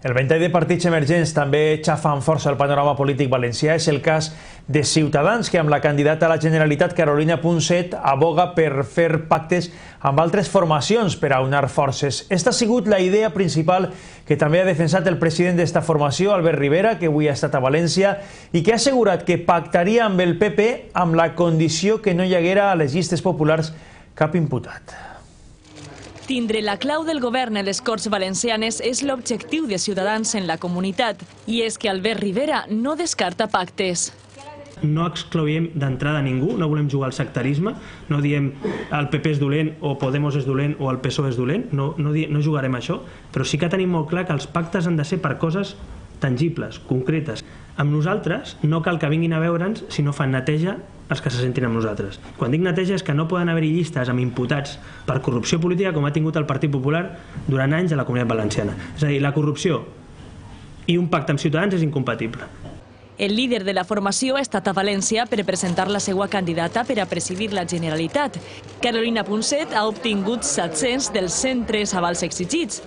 El ventall de partits emergents també xafa amb força el panorama polític valencià. És el cas de Ciutadans, que amb la candidata a la Generalitat, Carolina Punset, aboga per fer pactes amb altres formacions per a unar forces. Esta ha sigut la idea principal que també ha defensat el president d'esta formació, Albert Rivera, que avui ha estat a València, i que ha assegurat que pactaria amb el PP amb la condició que no hi haguera a les llistes populars cap imputat. Tindre la clau del govern a les Corts Valencianes és l'objectiu de Ciutadans en la comunitat. I és que Albert Rivera no descarta pactes. No excloïm d'entrada ningú, no volem jugar al sectarisme, no diem el PP és dolent o Podemos és dolent o el PSOE és dolent, no jugarem a això, però sí que tenim molt clar que els pactes han de ser per coses tangibles, concretes. Amb nosaltres no cal que vinguin a veure'ns si no fan neteja els que se sentin amb nosaltres. Quan dic neteja és que no poden haver-hi llistes amb imputats per corrupció política com ha tingut el Partit Popular durant anys a la Comunitat Valenciana. És a dir, la corrupció i un pacte amb Ciutadans és incompatible. El líder de la formació ha estat a València per presentar la seva candidata per a presidir la Generalitat. Carolina Punset ha obtingut 700 dels 103 avals exigits.